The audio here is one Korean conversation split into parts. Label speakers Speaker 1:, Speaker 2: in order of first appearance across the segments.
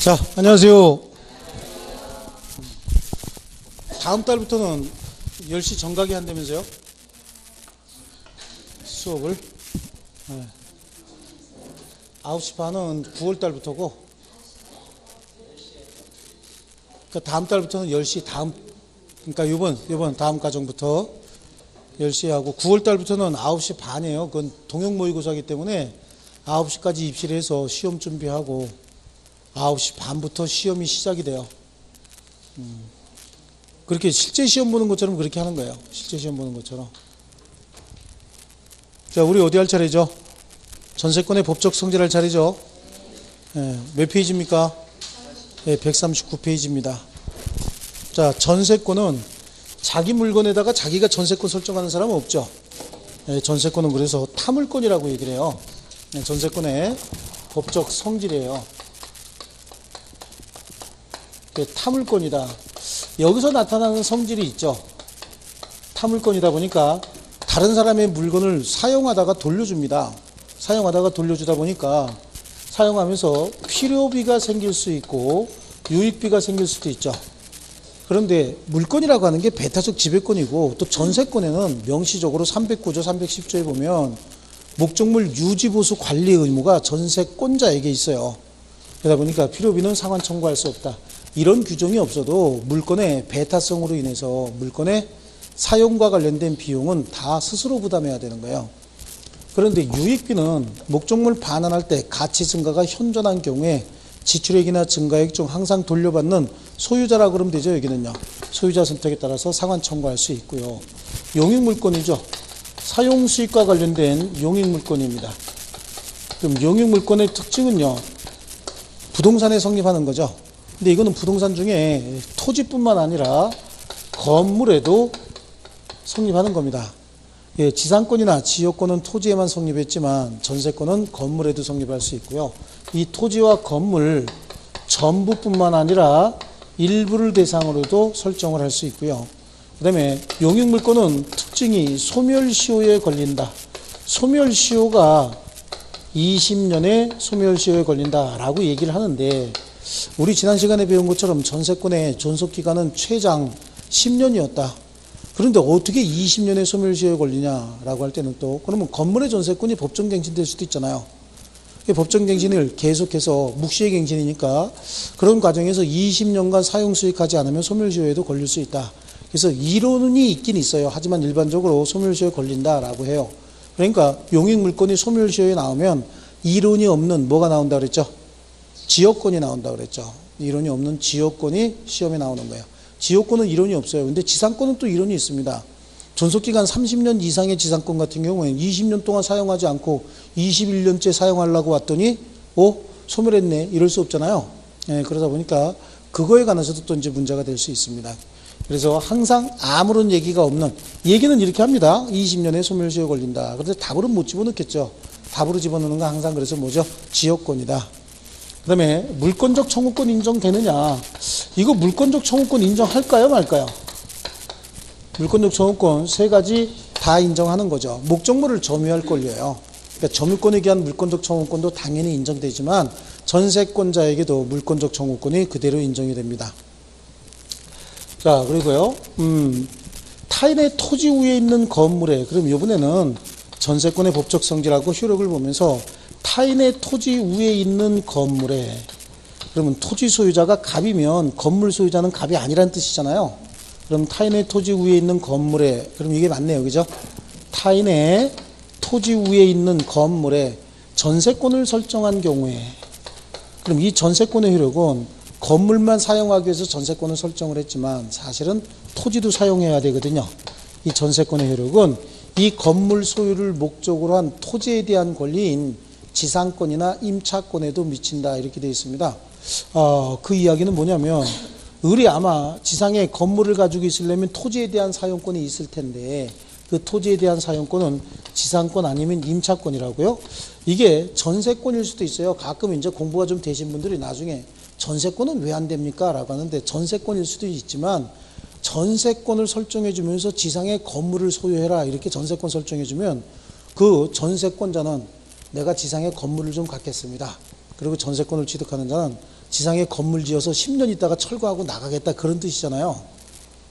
Speaker 1: 자, 안녕하세요. 다음 달부터는 10시 정각이 한다면서요? 수업을. 네. 9시 반은 9월 달부터고, 그러니까 다음 달부터는 10시 그러니까 요번 다음 과정부터 10시에 하고, 9월 달부터는 9시 반이에요. 그건 동영 모의고사이기 때문에 9시까지 입시를 해서 시험 준비하고 9시 반부터 시험이 시작이 돼요. 그렇게 실제 시험 보는 것처럼 그렇게 하는 거예요. 실제 시험 보는 것처럼. 자, 우리 어디 할 차례죠? 전세권의 법적 성질할 차례죠? 네, 몇 페이지입니까? 네, 139페이지입니다. 자, 전세권은 자기 물건에다가 자기가 전세권 설정하는 사람은 없죠. 네, 전세권은 그래서 타물권이라고 얘기를 해요. 네, 전세권의 법적 성질이에요. 타물권이다. 여기서 나타나는 성질이 있죠. 타물권이다 보니까 다른 사람의 물건을 사용하다가 돌려줍니다. 사용하다가 돌려주다 보니까 사용하면서 필요비가 생길 수 있고 유익비가 생길 수도 있죠. 그런데 물건이라고 하는 게 배타적 지배권이고, 또 전세권에는 명시적으로 309조 310조에 보면 목적물 유지보수 관리 의무가 전세권자에게 있어요. 그러다 보니까 필요비는 상환 청구할 수 없다. 이런 규정이 없어도 물건의 배타성으로 인해서 물건의 사용과 관련된 비용은 다 스스로 부담해야 되는 거예요. 그런데 유익비는 목적물 반환할 때 가치 증가가 현존한 경우에 지출액이나 증가액 중 항상 돌려받는 소유자라 그러면 되죠. 여기는요. 소유자 선택에 따라서 상환 청구할 수 있고요. 용익물권이죠. 사용수익과 관련된 용익물권입니다. 그럼 용익물권의 특징은요, 부동산에 성립하는 거죠. 근데 이거는 부동산 중에 토지뿐만 아니라 건물에도 성립하는 겁니다. 예, 지상권이나 지역권은 토지에만 성립했지만 전세권은 건물에도 성립할 수 있고요. 이 토지와 건물 전부뿐만 아니라 일부를 대상으로도 설정을 할 수 있고요. 그 다음에 용익물권은 특징이 소멸시효에 걸린다. 소멸시효가 20년의 소멸시효에 걸린다라고 얘기를 하는데, 우리 지난 시간에 배운 것처럼 전세권의 존속기간은 최장 10년이었다. 그런데 어떻게 20년의 소멸시효에 걸리냐라고 할 때는 또, 그러면 건물의 전세권이 법정갱신될 수도 있잖아요. 법정갱신을 계속해서 묵시의갱신이니까 그런 과정에서 20년간 사용수익하지 않으면 소멸시효에도 걸릴 수 있다. 그래서 이론이 있긴 있어요. 하지만 일반적으로 소멸시효에 걸린다라고 해요. 그러니까 용익물권이 소멸시효에 나오면 이론이 없는 뭐가 나온다 그랬죠? 지역권이 나온다 그랬죠. 이론이 없는 지역권이 시험에 나오는 거예요. 지역권은 이론이 없어요. 근데 지상권은 또 이론이 있습니다. 존속기간 30년 이상의 지상권 같은 경우에는 20년 동안 사용하지 않고 21년째 사용하려고 왔더니 소멸했네, 이럴 수 없잖아요. 예, 그러다 보니까 그거에 관해서도 또 이제 문제가 될 수 있습니다. 그래서 항상 아무런 얘기가 없는, 얘기는 이렇게 합니다. 20년에 소멸시효에 걸린다. 그런데 답으로 못 집어넣겠죠. 답으로 집어넣는 건 항상 그래서 뭐죠? 지역권이다. 그 다음에 물권적 청구권 인정되느냐. 이거 물권적 청구권 인정할까요 말까요? 물권적 청구권 세 가지 다 인정하는 거죠. 목적물을 점유할 권리예요. 그러니까 점유권에 기한 물권적 청구권도 당연히 인정되지만 전세권자에게도 물권적 청구권이 그대로 인정이 됩니다. 자, 그리고요, 타인의 토지 위에 있는 건물에, 그럼 이번에는 전세권의 법적 성질하고 효력을 보면서 타인의 토지 위에 있는 건물에, 그러면 토지 소유자가 갑이면 건물 소유자는 갑이 아니라는 뜻이잖아요. 그럼 타인의 토지 위에 있는 건물에, 그럼 이게 맞네요. 그죠? 타인의 토지 위에 있는 건물에 전세권을 설정한 경우에, 그럼 이 전세권의 효력은 건물만 사용하기 위해서 전세권을 설정을 했지만 사실은 토지도 사용해야 되거든요. 이 전세권의 효력은 이 건물 소유를 목적으로 한 토지에 대한 권리인 지상권이나 임차권에도 미친다, 이렇게 되어 있습니다. 그 이야기는 뭐냐면, 을이 아마 지상에 건물을 가지고 있으려면 토지에 대한 사용권이 있을 텐데, 그 토지에 대한 사용권은 지상권 아니면 임차권이라고요. 이게 전세권일 수도 있어요. 가끔 이제 공부가 좀 되신 분들이 나중에 전세권은 왜 안 됩니까? 라고 하는데, 전세권일 수도 있지만 전세권을 설정해 주면서 지상에 건물을 소유해라, 이렇게 전세권 설정해 주면 그 전세권자는 내가 지상에 건물을 좀 갖겠습니다. 그리고 전세권을 취득하는 자는 지상에 건물 지어서 10년 있다가 철거하고 나가겠다 그런 뜻이잖아요.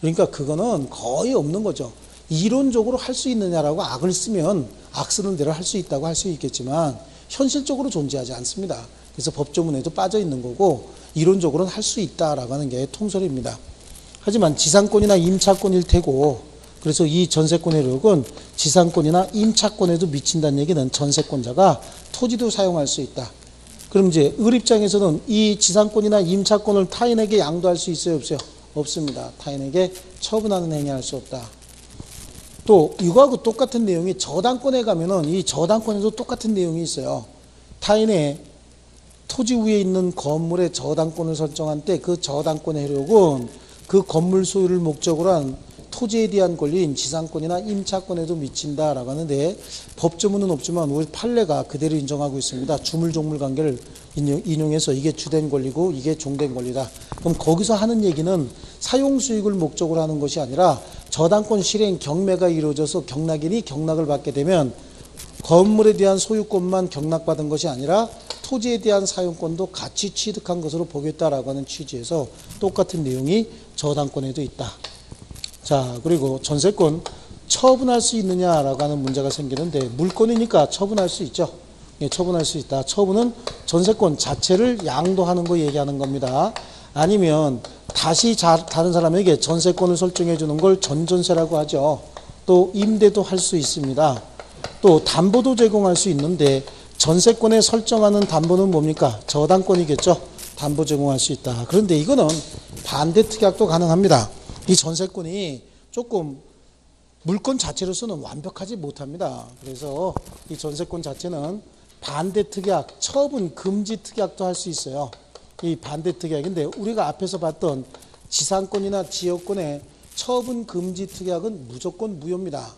Speaker 1: 그러니까 그거는 거의 없는 거죠. 이론적으로 할 수 있느냐라고 악을 쓰면 악 쓰는 대로 할 수 있다고 할 수 있겠지만 현실적으로 존재하지 않습니다. 그래서 법조문에도 빠져 있는 거고 이론적으로는 할 수 있다라고 하는 게 통설입니다. 하지만 지상권이나 임차권일 테고 그래서 이 전세권의 효력은 지상권이나 임차권에도 미친다는 얘기는 전세권자가 토지도 사용할 수 있다. 그럼 이제 을 입장에서는 이 지상권이나 임차권을 타인에게 양도할 수 있어요, 없어요? 없습니다. 타인에게 처분하는 행위할 수 없다. 또 이거하고 똑같은 내용이 저당권에 가면은 이 저당권에도 똑같은 내용이 있어요. 타인의 토지 위에 있는 건물의 저당권을 설정한 때 그 저당권의 효력은 그 건물 소유를 목적으로 한 토지에 대한 권리인 지상권이나 임차권에도 미친다라고 하는데 법조문은 없지만 우리 판례가 그대로 인정하고 있습니다. 주물종물 관계를 인용해서 이게 주된 권리고 이게 종된 권리다. 그럼 거기서 하는 얘기는 사용 수익을 목적으로 하는 것이 아니라 저당권 실행 경매가 이루어져서 경락인이 경락을 받게 되면 건물에 대한 소유권만 경락받은 것이 아니라 토지에 대한 사용권도 같이 취득한 것으로 보겠다라고 하는 취지에서 똑같은 내용이 저당권에도 있다. 자, 그리고 전세권 처분할 수 있느냐라고 하는 문제가 생기는데 물권이니까 처분할 수 있죠. 예, 처분할 수 있다. 처분은 전세권 자체를 양도하는 거 얘기하는 겁니다. 아니면 다시 다른 사람에게 전세권을 설정해 주는 걸 전전세라고 하죠. 또 임대도 할 수 있습니다. 또 담보도 제공할 수 있는데 전세권에 설정하는 담보는 뭡니까? 저당권이겠죠. 담보 제공할 수 있다. 그런데 이거는 반대 특약도 가능합니다. 이 전세권이 조금 물권 자체로서는 완벽하지 못합니다. 그래서 이 전세권 자체는 반대 특약, 처분 금지 특약도 할 수 있어요. 이 반대 특약인데 우리가 앞에서 봤던 지상권이나 지역권의 처분 금지 특약은 무조건 무효입니다.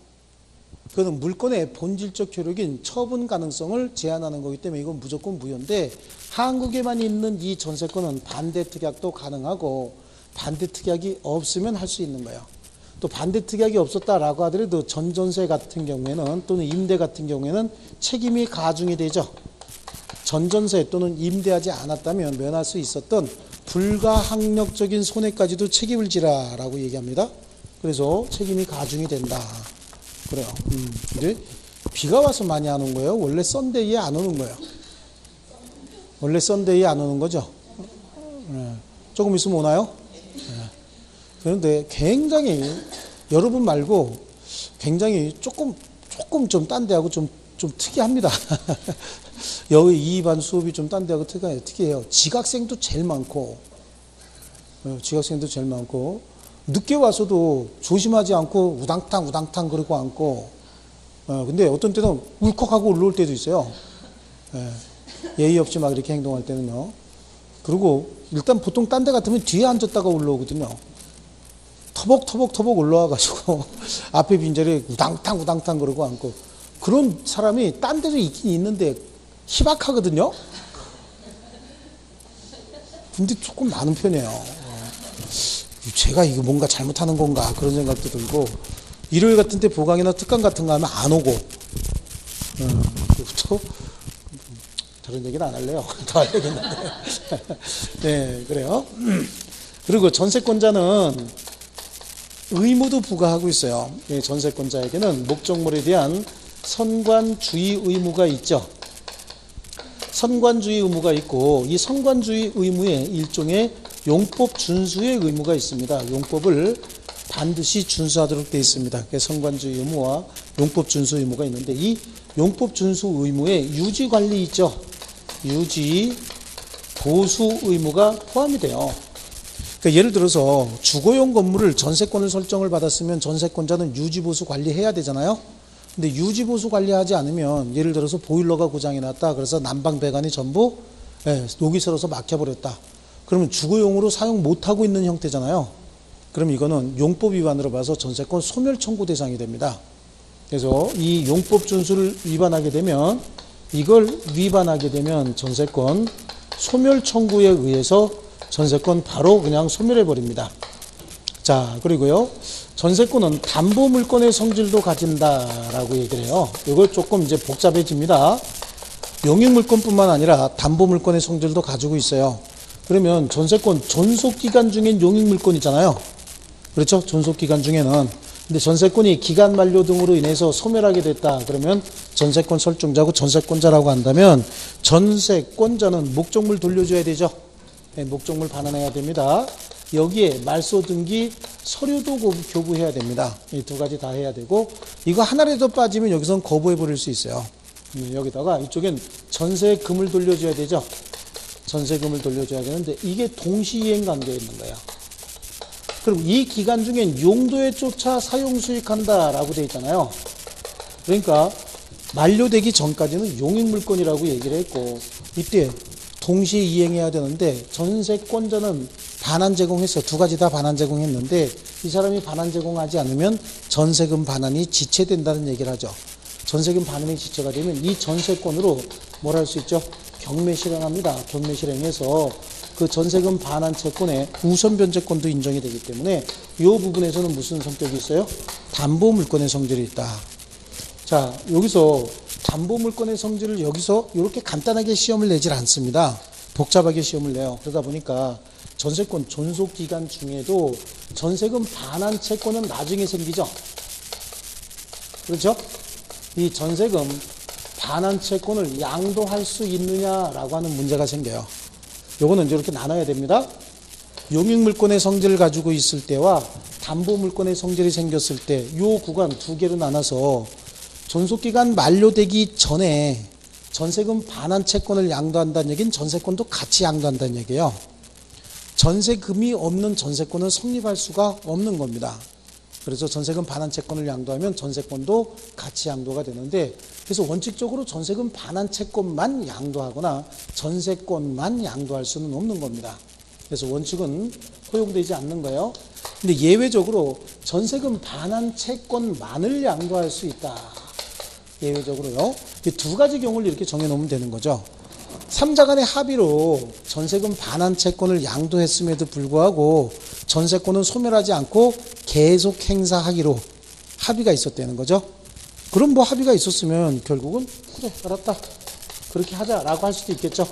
Speaker 1: 그는 물권의 본질적 효력인 처분 가능성을 제한하는 거기 때문에 이건 무조건 무효인데 한국에만 있는 이 전세권은 반대 특약도 가능하고 반대 특약이 없으면 할 수 있는 거예요. 또 반대 특약이 없었다라고 하더라도 전전세 같은 경우에는 또는 임대 같은 경우에는 책임이 가중이 되죠. 전전세 또는 임대하지 않았다면 면할 수 있었던 불가항력적인 손해까지도 책임을 지라라고 얘기합니다. 그래서 책임이 가중이 된다. 그래요. 근데 비가 와서 많이 안 온 거예요? 원래 썬데이에 안 오는 거예요? 원래 썬데이에 안 오는 거죠? 네. 조금 있으면 오나요? 네. 그런데 굉장히 여러분 말고 굉장히 조금 좀 딴 데하고 좀 특이합니다. 여기 2반 수업이 좀 딴 데하고 특이해요. 지각생도 제일 많고 늦게 와서도 조심하지 않고 우당탕 그러고 앉고 근데 어떤 때는 울컥하고 올라올 때도 있어요. 예의 없이 막 이렇게 행동할 때는요. 그리고 일단 보통 딴 데 같으면 뒤에 앉았다가 올라오거든요. 터벅 올라와가지고 앞에 빈자리에 우당탕 그러고 앉고 그런 사람이 딴 데도 있긴 있는데 희박하거든요. 근데 조금 많은 편이에요. 제가 이거 뭔가 잘못하는 건가 그런 생각도 들고 일요일 같은 때 보강이나 특강 같은 거 하면 안 오고 그리고 다른 얘기는 안 할래요. 더 하려겠는데 네 그래요. 그리고 전세권자는 의무도 부과하고 있어요. 전세권자에게는 목적물에 대한 선관주의 의무가 있죠. 선관주의 의무가 있고 이 선관주의 의무에 일종의 용법 준수의 의무가 있습니다. 용법을 반드시 준수하도록 되어 있습니다. 선관주의 의무와 용법 준수 의무가 있는데 이 용법 준수 의무에 유지 관리 있죠. 유지 보수 의무가 포함이 돼요. 그러니까 예를 들어서 주거용 건물을 전세권을 설정을 받았으면 전세권자는 유지 보수 관리해야 되잖아요. 근데 유지 보수 관리하지 않으면 예를 들어서 보일러가 고장이 났다. 그래서 난방 배관이 전부 녹이 슬어서 막혀버렸다. 그러면 주거용으로 사용 못하고 있는 형태잖아요. 그럼 이거는 용법 위반으로 봐서 전세권 소멸 청구 대상이 됩니다. 그래서 이 용법 준수를 위반하게 되면 이걸 위반하게 되면 전세권 소멸 청구에 의해서 전세권 바로 그냥 소멸해 버립니다. 자, 그리고요. 전세권은 담보 물권의 성질도 가진다라고 얘기를 해요. 이걸 조금 이제 복잡해집니다. 용익물권뿐만 아니라 담보물권의 성질도 가지고 있어요. 그러면 전세권 존속기간 중엔 용익물권이잖아요. 그렇죠? 존속기간 중에는. 근데 전세권이 기간 만료 등으로 인해서 소멸하게 됐다. 그러면 전세권 설정자고 전세권자라고 한다면 전세권자는 목적물 돌려줘야 되죠. 네, 목적물 반환해야 됩니다. 여기에 말소 등기 서류도 교부해야 됩니다. 이 두 가지 다 해야 되고 이거 하나라도 빠지면 여기서는 거부해 버릴 수 있어요. 여기다가 이쪽엔 전세금을 돌려줘야 되죠. 전세금을 돌려줘야 되는데 이게 동시이행 관계에 있는 거예요. 그럼 이 기간 중엔 용도에 쫓아 사용 수익한다라고 되어 있잖아요. 그러니까 만료되기 전까지는 용익물권이라고 얘기를 했고 이때 동시에 이행해야 되는데 전세권자는 반환 제공했어요. 두 가지 다 반환 제공했는데 이 사람이 반환 제공하지 않으면 전세금 반환이 지체된다는 얘기를 하죠. 전세금 반환이 지체가 되면 이 전세권으로 뭘 할 수 있죠? 경매 실행합니다. 경매 실행해서 그 전세금 반환 채권에 우선 변제권도 인정이 되기 때문에 이 부분에서는 무슨 성격이 있어요? 담보물권의 성질이 있다. 자, 여기서 담보물권의 성질을 여기서 이렇게 간단하게 시험을 내질 않습니다. 복잡하게 시험을 내요. 그러다 보니까 전세권 존속기간 중에도 전세금 반환 채권은 나중에 생기죠. 그렇죠? 이 전세금 반환 채권을 양도할 수 있느냐라고 하는 문제가 생겨요. 요거는 이제 이렇게 나눠야 됩니다. 용익물권의 성질을 가지고 있을 때와 담보물권의 성질이 생겼을 때 요 구간 두 개로 나눠서 존속기간 만료되기 전에 전세금 반환 채권을 양도한다는 얘기는 전세권도 같이 양도한다는 얘기예요. 전세금이 없는 전세권은 성립할 수가 없는 겁니다. 그래서 전세금 반환 채권을 양도하면 전세권도 같이 양도가 되는데 그래서 원칙적으로 전세금 반환 채권만 양도하거나 전세권만 양도할 수는 없는 겁니다. 그래서 원칙은 허용되지 않는 거예요. 근데 예외적으로 전세금 반환 채권만을 양도할 수 있다. 예외적으로요. 이 두 가지 경우를 이렇게 정해놓으면 되는 거죠. 3자 간의 합의로 전세금 반환 채권을 양도했음에도 불구하고 전세권은 소멸하지 않고 계속 행사하기로 합의가 있었다는 거죠. 그럼 뭐 합의가 있었으면 결국은 그래 알았다 그렇게 하자라고 할 수도 있겠죠.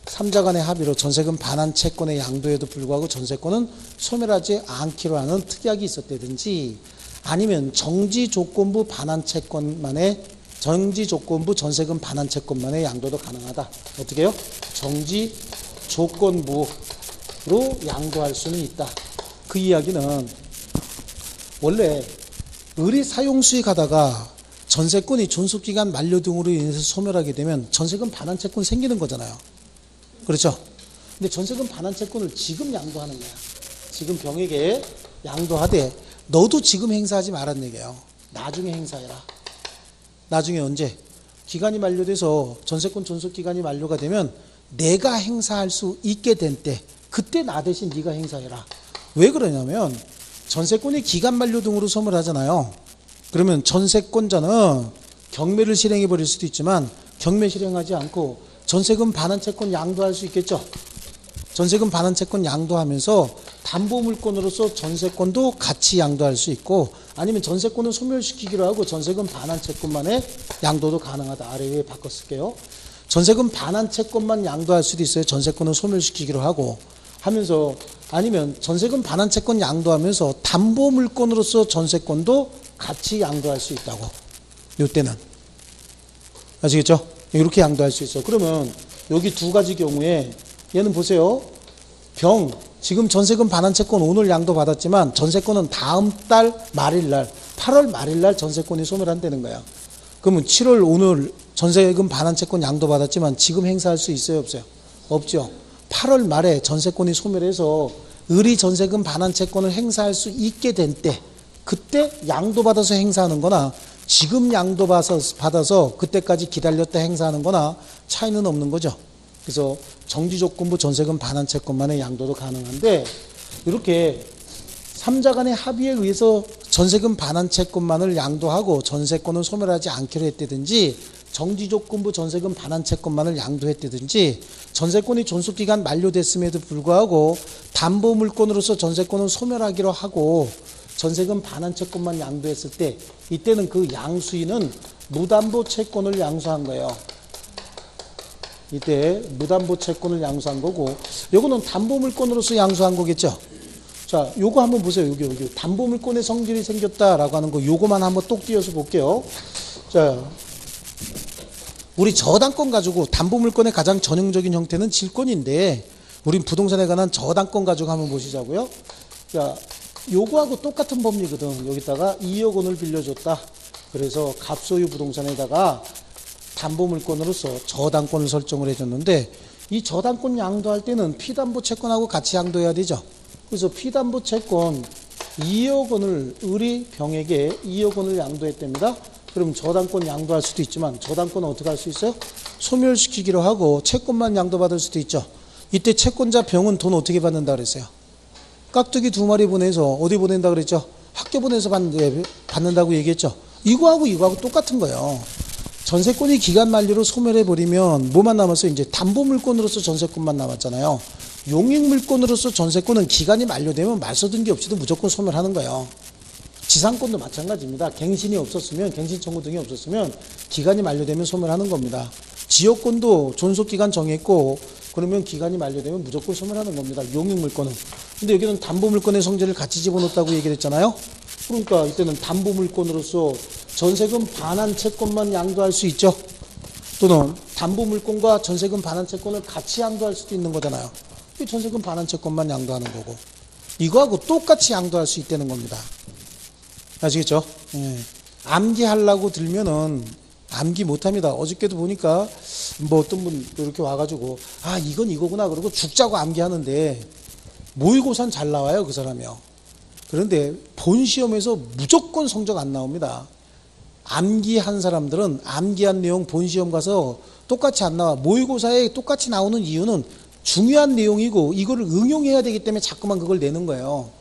Speaker 1: 3자 간의 합의로 전세금 반환 채권의 양도에도 불구하고 전세권은 소멸하지 않기로 하는 특약이 있었다든지 아니면 정지조건부 반환 채권만의 정지조건부 전세금 반환 채권만의 양도도 가능하다. 어떻게 해요? 정지조건부로 양도할 수는 있다. 그 이야기는 원래 의리 사용 수익하다가 전세권이 존속기간 만료 등으로 인해서 소멸하게 되면 전세금 반환 채권 생기는 거잖아요. 그렇죠? 근데 전세금 반환 채권을 지금 양도하는 거야. 지금 병에게 양도하되 너도 지금 행사하지 말란 얘기예요. 나중에 행사해라. 나중에 언제? 기간이 만료돼서 전세권 존속기간이 만료가 되면 내가 행사할 수 있게 된 때 그때 나 대신 네가 행사해라. 왜 그러냐면 전세권이 기간 만료 등으로 소멸하잖아요. 그러면 전세권자는 경매를 실행해 버릴 수도 있지만 경매 실행하지 않고 전세금 반환 채권 양도할 수 있겠죠. 전세금 반환 채권 양도하면서 담보물권으로서 전세권도 같이 양도할 수 있고 아니면 전세권을 소멸시키기로 하고 전세금 반환 채권만의 양도도 가능하다. 아래 위에 바꿔 쓸게요. 전세금 반환 채권만 양도할 수도 있어요. 전세권을 소멸시키기로 하고 하면서 아니면 전세금 반환 채권 양도하면서 담보물권으로서 전세권도 같이 양도할 수 있다고. 이때는 아시겠죠? 이렇게 양도할 수 있어. 그러면 여기 두 가지 경우에 얘는 보세요. 병 지금 전세금 반환 채권 오늘 양도 받았지만 전세권은 다음 달 말일날 8월 말일날 전세권이 소멸한다는 거야. 그러면 7월 오늘 전세금 반환 채권 양도 받았지만 지금 행사할 수 있어요 없어요? 없죠. 8월 말에 전세권이 소멸해서 의리 전세금 반환 채권을 행사할 수 있게 된 때 그때 양도받아서 행사하는 거나 지금 양도받아서 그때까지 기다렸다 행사하는 거나 차이는 없는 거죠. 그래서 정지조건부 전세금 반환 채권만의 양도도 가능한데 이렇게 3자 간의 합의에 의해서 전세금 반환 채권만을 양도하고 전세권을 소멸하지 않기로 했다든지 정지조건부 전세금 반환 채권만을 양도했다든지 전세권이 존속기간 만료됐음에도 불구하고 담보물권으로서 전세권을 소멸하기로 하고 전세금 반환 채권만 양도했을 때 이때는 그 양수인은 무담보 채권을 양수한 거예요. 이때 무담보 채권을 양수한 거고, 요거는 담보물권으로서 양수한 거겠죠. 자, 요거 한번 보세요. 여기 담보물권의 성질이 생겼다라고 하는 거, 요거만 한번 똑 띄어서 볼게요. 자, 우리 저당권 가지고 담보물권의 가장 전형적인 형태는 질권인데, 우린 부동산에 관한 저당권 가지고 한번 보시자고요. 자, 요거하고 똑같은 법리거든. 여기다가 2억 원을 빌려줬다. 그래서 갑소유 부동산에다가 담보물권으로서 저당권을 설정을 해줬는데, 이 저당권 양도할 때는 피담보 채권하고 같이 양도해야 되죠. 그래서 피담보 채권 2억 원을 을이병에게 2억 원을 양도했답니다. 그럼 저당권 양도할 수도 있지만, 저당권은 어떻게 할 수 있어요? 소멸시키기로 하고 채권만 양도받을 수도 있죠. 이때 채권자 병은 돈 어떻게 받는다 그랬어요? 깍두기 2마리 보내서 어디 보낸다 그랬죠? 학교 보내서 받는다고 얘기했죠. 이거하고 똑같은 거예요. 전세권이 기간 만료로 소멸해버리면 뭐만 남았어요? 이제 담보물권으로서 전세권만 남았잖아요. 용익물권으로서 전세권은 기간이 만료되면 말소등기 없이도 무조건 소멸하는 거예요. 지상권도 마찬가지입니다. 갱신이 없었으면, 갱신 청구 등이 없었으면 기간이 만료되면 소멸하는 겁니다. 지역권도 존속기간 정했고 그러면 기간이 만료되면 무조건 소멸하는 겁니다. 용익물권은. 근데 여기는 담보물권의 성질을 같이 집어넣었다고 얘기를 했잖아요. 그러니까 이때는 담보물권으로서 전세금 반환 채권만 양도할 수 있죠. 또는 담보물권과 전세금 반환 채권을 같이 양도할 수도 있는 거잖아요. 이 전세금 반환 채권만 양도하는 거고, 이거하고 똑같이 양도할 수 있다는 겁니다. 아시겠죠? 예. 암기하려고 들면은 암기 못합니다. 어저께도 보니까 뭐 어떤 분 이렇게 와가지고 이건 이거구나 그러고 죽자고 암기하는데 모의고사는 잘 나와요, 그 사람이요. 그런데 본 시험에서 무조건 성적 안 나옵니다. 암기한 사람들은 암기한 내용 본 시험 가서 똑같이 안 나와. 모의고사에 똑같이 나오는 이유는 중요한 내용이고 이거를 응용해야 되기 때문에 자꾸만 그걸 내는 거예요.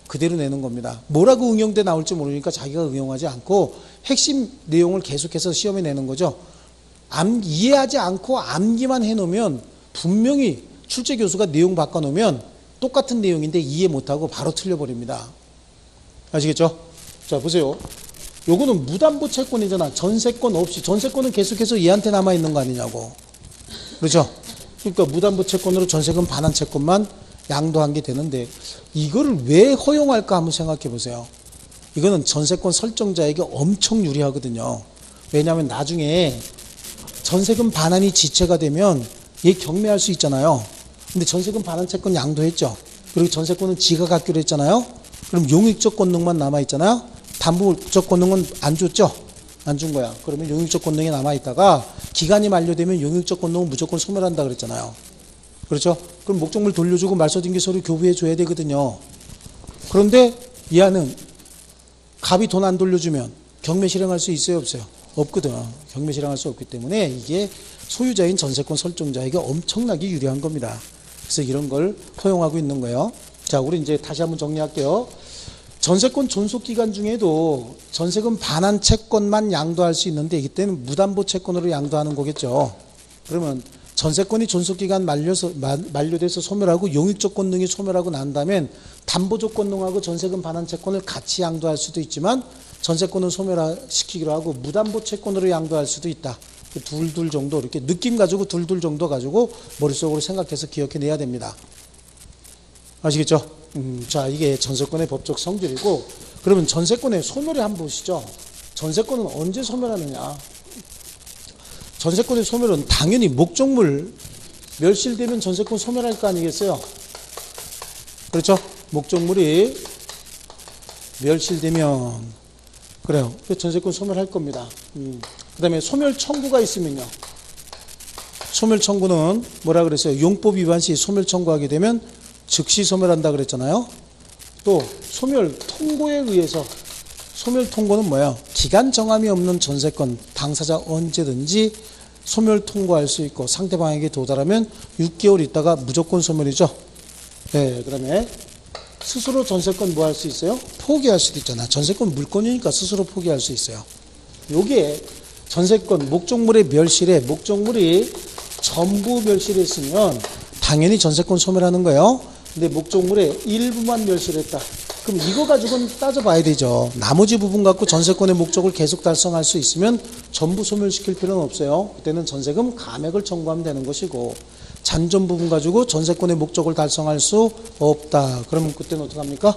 Speaker 1: 그대로 내는 겁니다. 뭐라고 응용돼 나올지 모르니까 자기가 응용하지 않고 핵심 내용을 계속해서 시험에 내는 거죠. 이해하지 않고 암기만 해놓으면 분명히 출제 교수가 내용 바꿔놓으면 똑같은 내용인데 이해 못하고 바로 틀려버립니다. 아시겠죠? 자, 보세요. 요거는 무담보 채권이잖아. 전세권 없이. 전세권은 계속해서 얘한테 남아있는 거 아니냐고. 그렇죠? 그러니까 무담보 채권으로 전세금 반환 채권만 양도한 게 되는데, 이거를 왜 허용할까 한번 생각해 보세요. 이거는 전세권 설정자에게 엄청 유리하거든요. 왜냐하면 나중에 전세금 반환이 지체가 되면 얘 경매할 수 있잖아요. 근데 전세금 반환 채권 양도했죠. 그리고 전세권은 지가 갖기로 했잖아요. 그럼 용익적 권능만 남아있잖아요. 담보적 권능은 안 줬죠. 안 준 거야. 그러면 용익적 권능이 남아있다가 기간이 만료되면 용익적 권능은 무조건 소멸한다 그랬잖아요. 그렇죠? 그럼 목적물 돌려주고 말소등기 서류 교부해 줘야 되거든요. 그런데 얘는 갑이 돈 안 돌려주면 경매 실행할 수 있어요, 없어요? 없거든. 경매 실행할 수 없기 때문에 이게 소유자인 전세권 설정자에게 엄청나게 유리한 겁니다. 그래서 이런 걸 허용하고 있는 거예요. 자, 우리 이제 다시 한번 정리할게요. 전세권 존속기간 중에도 전세금 반환 채권만 양도할 수 있는데, 이때는 무담보 채권으로 양도하는 거겠죠. 그러면 전세권이 존속기간 만료돼서 소멸하고 용익적 권능이 소멸하고 난 다음엔 담보적 권능하고 전세금 반환 채권을 같이 양도할 수도 있지만, 전세권은 소멸시키기로 하고 무담보 채권으로 양도할 수도 있다. 둘 정도, 이렇게 느낌 가지고 둘 정도 가지고 머릿속으로 생각해서 기억해내야 됩니다. 아시겠죠? 자, 이게 전세권의 법적 성질이고, 그러면 전세권의 소멸을 한번 보시죠. 전세권은 언제 소멸하느냐? 전세권의 소멸은 당연히 목적물 멸실되면 전세권 소멸할 거 아니겠어요? 그렇죠? 목적물이 멸실되면, 그래요. 전세권 소멸할 겁니다. 그 다음에 소멸 청구가 있으면요. 소멸 청구는 뭐라 그랬어요? 용법 위반 시 소멸 청구하게 되면 즉시 소멸한다 그랬잖아요. 또 소멸 통고에 의해서, 소멸 통고는 뭐야? 기간 정함이 없는 전세권 당사자 언제든지 소멸 통고할 수 있고, 상대방에게 도달하면 6개월 있다가 무조건 소멸이죠. 네, 그다음에 스스로 전세권 뭐 할 수 있어요? 포기할 수도 있잖아. 전세권 물권이니까 스스로 포기할 수 있어요. 요게 전세권 목적물의 멸실에, 목적물이 전부 멸실했으면 당연히 전세권 소멸하는 거예요. 근데 목적물의 일부만 멸실했다. 그럼 이거 가지고는 따져봐야 되죠. 나머지 부분 갖고 전세권의 목적을 계속 달성할 수 있으면 전부 소멸시킬 필요는 없어요. 그때는 전세금 감액을 청구하면 되는 것이고, 잔존 부분 가지고 전세권의 목적을 달성할 수 없다. 그러면 그때는 어떻게 합니까?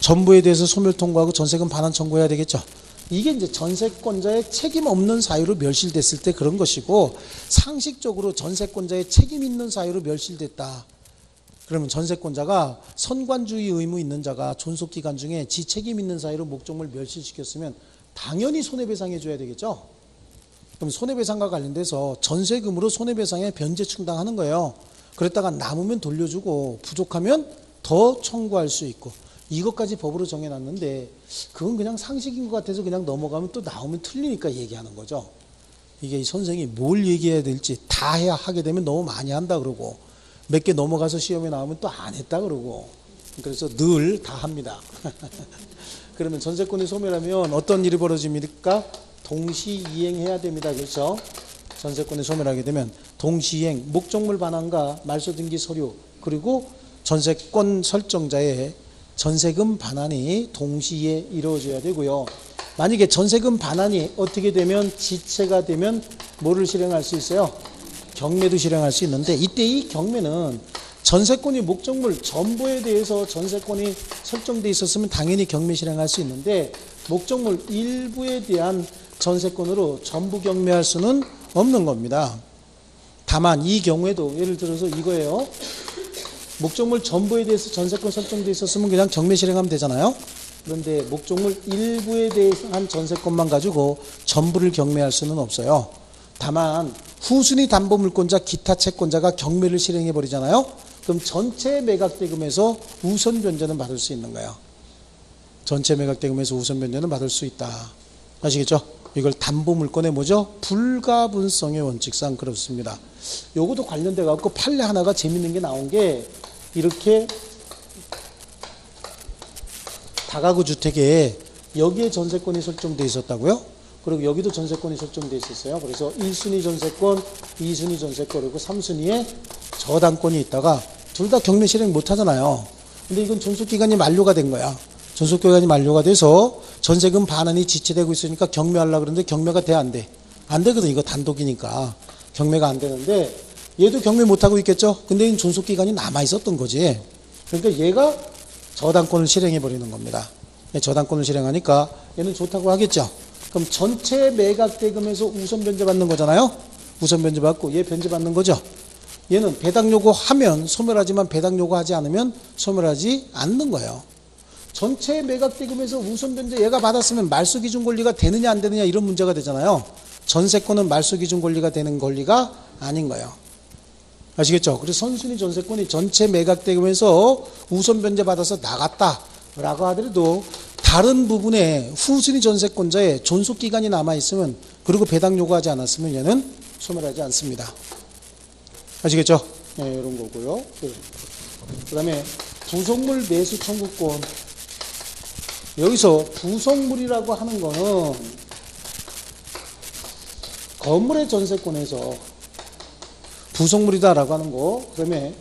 Speaker 1: 전부에 대해서 소멸 통고하고 전세금 반환 청구해야 되겠죠. 이게 이제 전세권자의 책임 없는 사유로 멸실됐을 때 그런 것이고, 상식적으로 전세권자의 책임 있는 사유로 멸실됐다. 그러면 전세권자가 선관주의 의무 있는 자가 존속기간 중에 지 책임 있는 사유로 목적물 멸실시켰으면 당연히 손해배상해 줘야 되겠죠. 그럼 손해배상과 관련돼서 전세금으로 손해배상에 변제 충당하는 거예요. 그랬다가 남으면 돌려주고 부족하면 더 청구할 수 있고, 이것까지 법으로 정해놨는데 그건 그냥 상식인 것 같아서 그냥 넘어가면 또 나오면 틀리니까 얘기하는 거죠. 이게 선생이 뭘 얘기해야 될지 다 해야 하게 되면 너무 많이 한다 그러고, 몇 개 넘어가서 시험에 나오면 또 안 했다 그러고, 그래서 늘 다 합니다. 그러면 전세권이 소멸하면 어떤 일이 벌어집니까? 동시이행해야 됩니다. 그렇죠? 전세권이 소멸하게 되면 동시이행, 목적물 반환과 말소 등기 서류, 그리고 전세권 설정자의 전세금 반환이 동시에 이루어져야 되고요. 만약에 전세금 반환이 어떻게 되면 지체가 되면 뭐를 실행할 수 있어요? 경매도 실행할 수 있는데, 이때 이 경매는 전세권이 목적물 전부에 대해서 전세권이 설정돼 있었으면 당연히 경매 실행할 수 있는데, 목적물 일부에 대한 전세권으로 전부 경매할 수는 없는 겁니다. 다만 이 경우에도 예를 들어서 이거예요. 목적물 전부에 대해서 전세권 설정돼 있었으면 그냥 경매 실행하면 되잖아요. 그런데 목적물 일부에 대한 전세권만 가지고 전부를 경매할 수는 없어요. 다만 후순위 담보물권자 기타 채권자가 경매를 실행해 버리잖아요. 그럼 전체 매각대금에서 우선 변제는 받을 수 있는 거예요. 전체 매각대금에서 우선 변제는 받을 수 있다. 아시겠죠? 이걸 담보물권의 뭐죠? 불가분성의 원칙상 그렇습니다. 요것도 관련돼 갖고 판례 하나가 재밌는 게 나온 게, 이렇게 다가구 주택에 여기에 전세권이 설정돼 있었다고요? 그리고 여기도 전세권이 설정돼 있었어요. 그래서 1순위 전세권, 2순위 전세권, 그리고 3순위에 저당권이 있다가 둘 다 경매 실행 못 하잖아요. 근데 이건 존속기간이 만료가 된 거야. 존속기간이 만료가 돼서 전세금 반환이 지체되고 있으니까 경매하려고 그러는데 경매가 돼, 안 돼? 안 되거든. 이거 단독이니까. 경매가 안 되는데, 얘도 경매 못 하고 있겠죠? 근데 이 존속기간이 남아 있었던 거지. 그러니까 얘가 저당권을 실행해 버리는 겁니다. 저당권을 실행하니까 얘는 좋다고 하겠죠. 그럼 전체 매각대금에서 우선 변제받는 거잖아요. 우선 변제받고 얘 변제받는 거죠. 얘는 배당 요구하면 소멸하지만 배당 요구하지 않으면 소멸하지 않는 거예요. 전체 매각대금에서 우선 변제 얘가 받았으면 말소기준 권리가 되느냐 안 되느냐 이런 문제가 되잖아요. 전세권은 말소기준 권리가 되는 권리가 아닌 거예요. 아시겠죠? 그래서 선순위 전세권이 전체 매각대금에서 우선 변제 받아서 나갔다라고 하더라도 다른 부분에 후순위 전세권자의 존속기간이 남아있으면, 그리고 배당 요구하지 않았으면 얘는 소멸하지 않습니다. 아시겠죠? 네, 이런 거고요. 그 다음에 부속물 매수 청구권. 여기서 부속물이라고 하는 거는 건물의 전세권에서 부속물이다라고 하는 거. 그다음에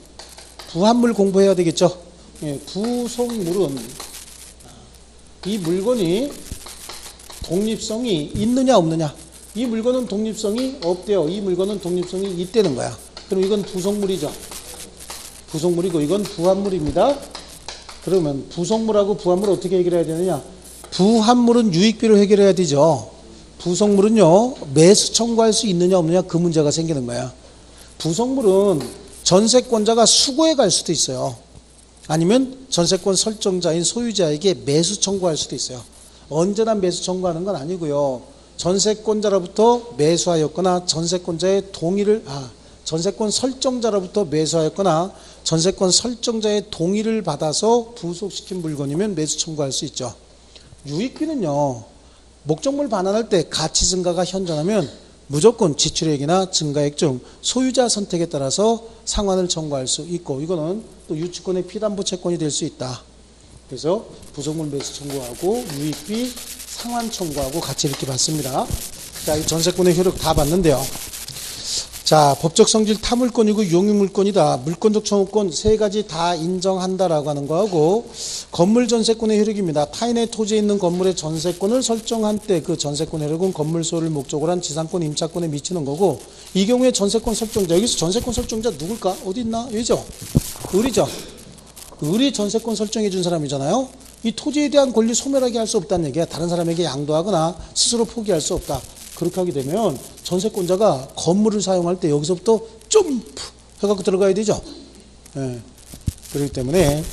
Speaker 1: 부합물 공부해야 되겠죠? 예, 부속물은 이 물건이 독립성이 있느냐 없느냐. 이 물건은 독립성이 없대요. 이 물건은 독립성이 있다는 거야. 그럼 이건 부속물이죠. 부속물이고 이건 부합물입니다. 그러면 부속물하고 부합물을 어떻게 해결해야 되느냐. 부합물은 유익비로 해결해야 되죠. 부속물은요, 매수 청구할 수 있느냐 없느냐 그 문제가 생기는 거야. 부속물은 전세권자가 수거해 갈 수도 있어요. 아니면 전세권 설정자인 소유자에게 매수 청구할 수도 있어요. 언제나 매수 청구하는 건 아니고요. 전세권자로부터 매수하였거나 전세권자의 동의를, 전세권 설정자로부터 매수하였거나 전세권 설정자의 동의를 받아서 부속시킨 물건이면 매수 청구할 수 있죠. 유익비는요, 목적물 반환할 때 가치 증가가 현존하면 무조건 지출액이나 증가액 중 소유자 선택에 따라서 상환을 청구할 수 있고, 이거는 또 유치권의 피담보 채권이 될 수 있다. 그래서 부속물 매수 청구하고 유익비 상환 청구하고 같이 이렇게 받습니다. 자, 이 전세권의 효력 다 봤는데요. 자, 법적 성질 타물권이고 용익물권이다. 물권적 청구권 세 가지 다 인정한다라고 하는 거하고 건물 전세권의 효력입니다. 타인의 토지에 있는 건물의 전세권을 설정한 때 그 전세권 효력은 건물소를 목적으로 한 지상권 임차권에 미치는 거고 이 경우에 전세권 설정자 여기서 전세권 설정자 누굴까? 어디 있나? 여기죠? 을이죠? 을이 전세권 설정해 준 사람이잖아요. 이 토지에 대한 권리 소멸하게 할 수 없다는 얘기야. 다른 사람에게 양도하거나 스스로 포기할 수 없다. 그렇게 하게 되면 전세권자가 건물을 사용할 때 여기서부터 점프 해갖고 들어가야 되죠. 예. 그렇기 때문에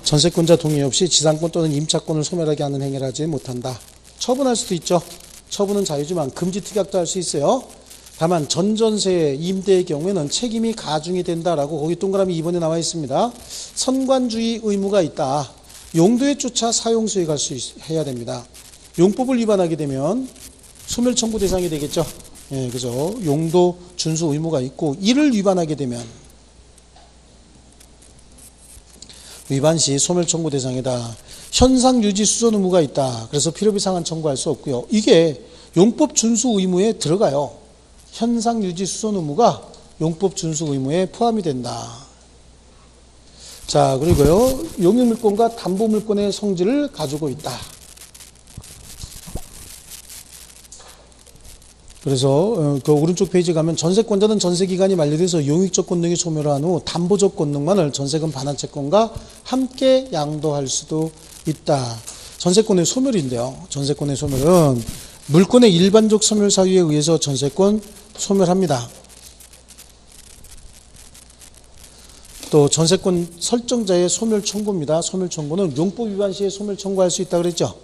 Speaker 1: 전세권자 동의 없이 지상권 또는 임차권을 소멸하게 하는 행위를 하지 못한다. 처분할 수도 있죠. 처분은 자유지만 금지 특약도 할 수 있어요. 다만 전전세 임대의 경우에는 책임이 가중이 된다라고 거기 동그라미 2번에 나와 있습니다. 선관주의 의무가 있다. 용도에 쫓아 사용 수익할 수 해야 됩니다. 용법을 위반하게 되면 소멸 청구 대상이 되겠죠. 예, 그죠. 용도 준수 의무가 있고 이를 위반하게 되면 위반 시 소멸 청구 대상이다. 현상 유지 수선 의무가 있다. 그래서 필요비 상한 청구할 수 없고요. 이게 용법 준수 의무에 들어가요. 현상 유지 수선 의무가 용법 준수 의무에 포함이 된다. 자, 그리고요. 용익물권과 담보물권의 성질을 가지고 있다. 그래서 그 오른쪽 페이지 가면 전세권자는 전세기간이 만료돼서 용익적 권능이 소멸한 후 담보적 권능만을 전세금 반환 채권과 함께 양도할 수도 있다. 전세권의 소멸인데요. 전세권의 소멸은 물권의 일반적 소멸 사유에 의해서 전세권 소멸합니다. 또 전세권 설정자의 소멸 청구입니다. 소멸 청구는 용법 위반 시에 소멸 청구할 수 있다고 그랬죠.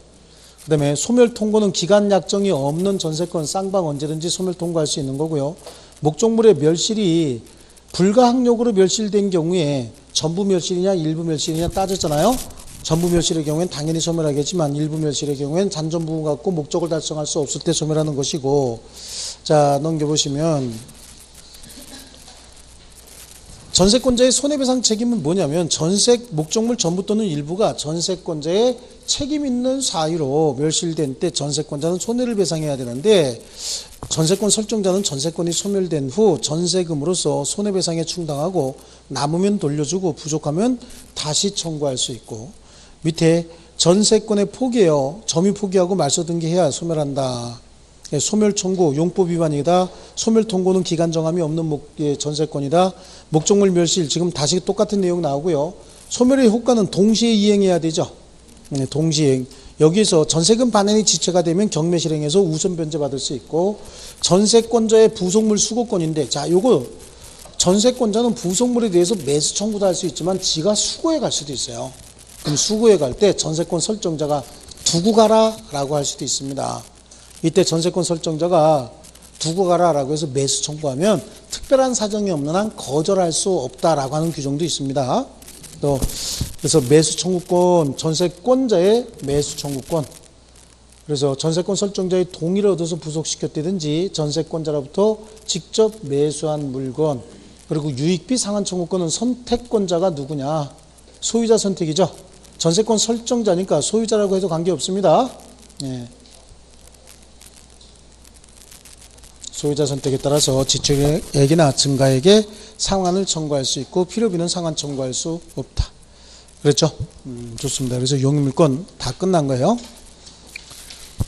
Speaker 1: 그 다음에 소멸 통고는 기간 약정이 없는 전세권 쌍방 언제든지 소멸 통고할 수 있는 거고요. 목적물의 멸실이 불가항력으로 멸실된 경우에 전부 멸실이냐 일부 멸실이냐 따졌잖아요. 전부 멸실의 경우엔 당연히 소멸하겠지만 일부 멸실의 경우엔 잔존 부분 갖고 목적을 달성할 수 없을 때 소멸하는 것이고. 자, 넘겨보시면 전세권자의 손해배상 책임은 뭐냐면 전세 목적물 전부 또는 일부가 전세권자의 책임 있는 사유로 멸실된 때 전세권자는 손해를 배상해야 되는데 전세권 설정자는 전세권이 소멸된 후 전세금으로서 손해배상에 충당하고 남으면 돌려주고 부족하면 다시 청구할 수 있고 밑에 전세권의 포기예요. 점유 포기하고 말소 등기해야 소멸한다. 소멸 청구 용법 위반이다. 소멸 통고는 기간 정함이 없는 전세권이다. 목적물 멸실 지금 다시 똑같은 내용 나오고요. 소멸의 효과는 동시에 이행해야 되죠. 동시에 여기서 전세금 반환이 지체가 되면 경매 실행에서 우선 변제 받을 수 있고 전세권자의 부속물 수거권인데 자 요거 전세권자는 부속물에 대해서 매수 청구도 할 수 있지만 지가 수거해 갈 수도 있어요. 그럼 수거해 갈 때 전세권 설정자가 두고 가라 라고 할 수도 있습니다. 이때 전세권 설정자가 두고 가라라고 해서 매수 청구하면 특별한 사정이 없는 한 거절할 수 없다라고 하는 규정도 있습니다. 또 그래서 매수 청구권, 전세권자의 매수 청구권. 그래서 전세권 설정자의 동의를 얻어서 부속시켰다든지 전세권자로부터 직접 매수한 물건. 그리고 유익비 상환 청구권은 선택권자가 누구냐? 소유자 선택이죠. 전세권 설정자니까 소유자라고 해도 관계없습니다. 예. 소유자 선택에 따라서 지출액이나 증가액에 상환을 청구할 수 있고 필요비는 상환 청구할 수 없다. 그랬죠? 좋습니다. 그래서 용익물권 다 끝난 거예요.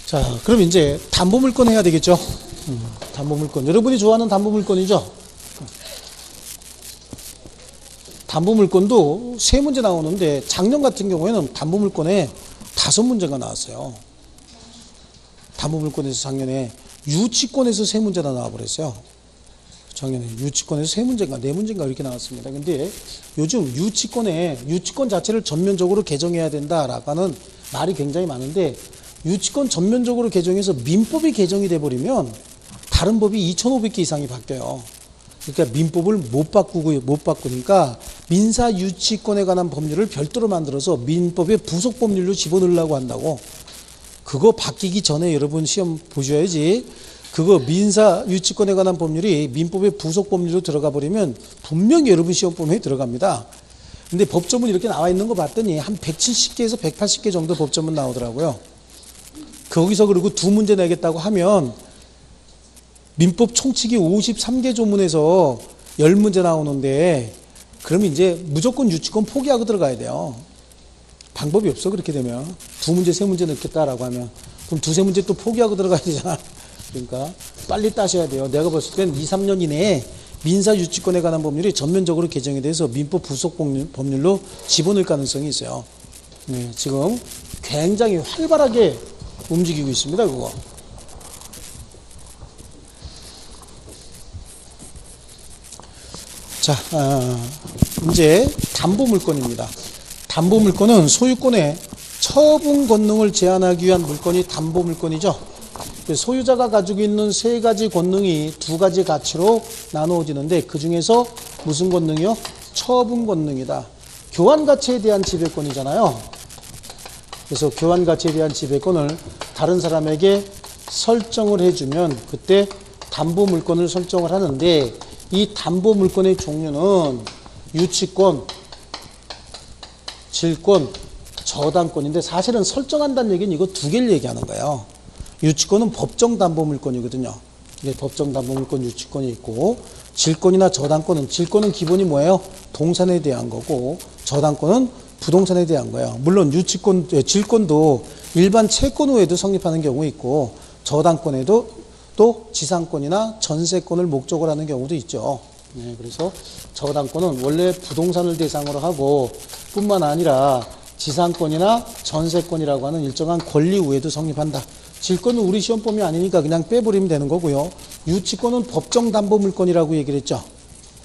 Speaker 1: 자, 그럼 이제 담보물권 해야 되겠죠? 담보물권. 여러분이 좋아하는 담보물권이죠? 담보물권도 세 문제 나오는데 작년 같은 경우에는 담보물권에 5문제가 나왔어요. 담보물권에서 작년에 유치권에서 3문제나 나와버렸어요. 작년에 유치권에서 3문제인가 4문제인가 이렇게 나왔습니다. 근데 요즘 유치권 자체를 전면적으로 개정해야 된다라고 하는 말이 굉장히 많은데 유치권 전면적으로 개정해서 민법이 개정이 돼버리면 다른 법이 2,500개 이상이 바뀌어요. 그러니까 민법을 못 바꾸니까 민사 유치권에 관한 법률을 별도로 만들어서 민법의 부속 법률로 집어넣으려고 한다고. 그거 바뀌기 전에 여러분 시험 보셔야지. 그거 민사 유치권에 관한 법률이 민법의 부속 법률로 들어가 버리면 분명히 여러분 시험 범위에 들어갑니다. 근데 법조문 이렇게 나와 있는 거 봤더니 한 170개에서 180개 정도 법조문 나오더라고요. 거기서 그리고 2문제 내겠다고 하면 민법 총칙이 53개 조문에서 10문제 나오는데 그럼 이제 무조건 유치권 포기하고 들어가야 돼요. 방법이 없어. 그렇게 되면 2문제 3문제 넣겠다라고 하면 그럼 2-3문제 또 포기하고 들어가야 되잖아. 그러니까 빨리 따셔야 돼요. 내가 봤을 땐 2-3년 이내에 민사 유치권에 관한 법률이 전면적으로 개정이 돼서 민법 부속 법률로 집어넣을 가능성이 있어요. 네, 지금 굉장히 활발하게 움직이고 있습니다. 그거. 자, 이제 담보물권입니다. 담보물권은 소유권의 처분 권능을 제한하기 위한 물건이 담보물권이죠. 소유자가 가지고 있는 3가지 권능이 2가지 가치로 나누어지는데 그 중에서 무슨 권능이요? 처분 권능이다. 교환 가치에 대한 지배권이잖아요. 그래서 교환 가치에 대한 지배권을 다른 사람에게 설정을 해주면 그때 담보물권을 설정을 하는데 이 담보물권의 종류는 유치권, 질권, 저당권인데 사실은 설정한다는 얘기는 이거 2개를 얘기하는 거예요. 유치권은 법정 담보물권이거든요. 법정 담보물권 유치권이 있고 질권이나 저당권은 질권은 기본이 뭐예요? 동산에 대한 거고 저당권은 부동산에 대한 거예요. 물론 유치권, 질권도 일반 채권 외에도 성립하는 경우 있고 저당권에도 또 지상권이나 전세권을 목적으로 하는 경우도 있죠. 네, 그래서 저당권은 원래 부동산을 대상으로 하고 뿐만 아니라 지상권이나 전세권이라고 하는 일정한 권리 외에도 성립한다. 질권은 우리 시험범위 아니니까 그냥 빼버리면 되는 거고요. 유치권은 법정 담보물권이라고 얘기를 했죠.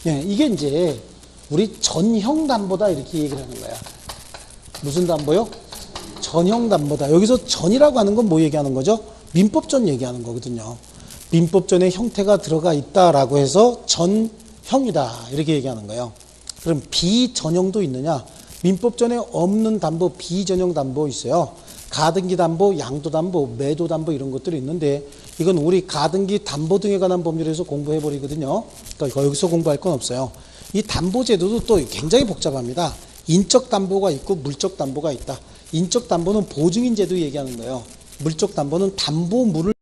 Speaker 1: 네, 이게 이제 우리 전형 담보다 이렇게 얘기를 하는 거야. 무슨 담보요? 전형 담보다. 여기서 전이라고 하는 건 뭐 얘기하는 거죠? 민법전 얘기하는 거거든요. 민법전에 형태가 들어가 있다라고 해서 전형이다 이렇게 얘기하는 거예요. 그럼 비전형도 있느냐? 민법전에 없는 담보, 비전형 담보 있어요. 가등기 담보, 양도 담보, 매도 담보 이런 것들이 있는데 이건 우리 가등기 담보 등에 관한 법률에서 공부해 버리거든요. 그러니까 여기서 공부할 건 없어요. 이 담보 제도도 또 굉장히 복잡합니다. 인적 담보가 있고 물적 담보가 있다. 인적 담보는 보증인 제도 얘기하는 거예요. 물적 담보는 담보물을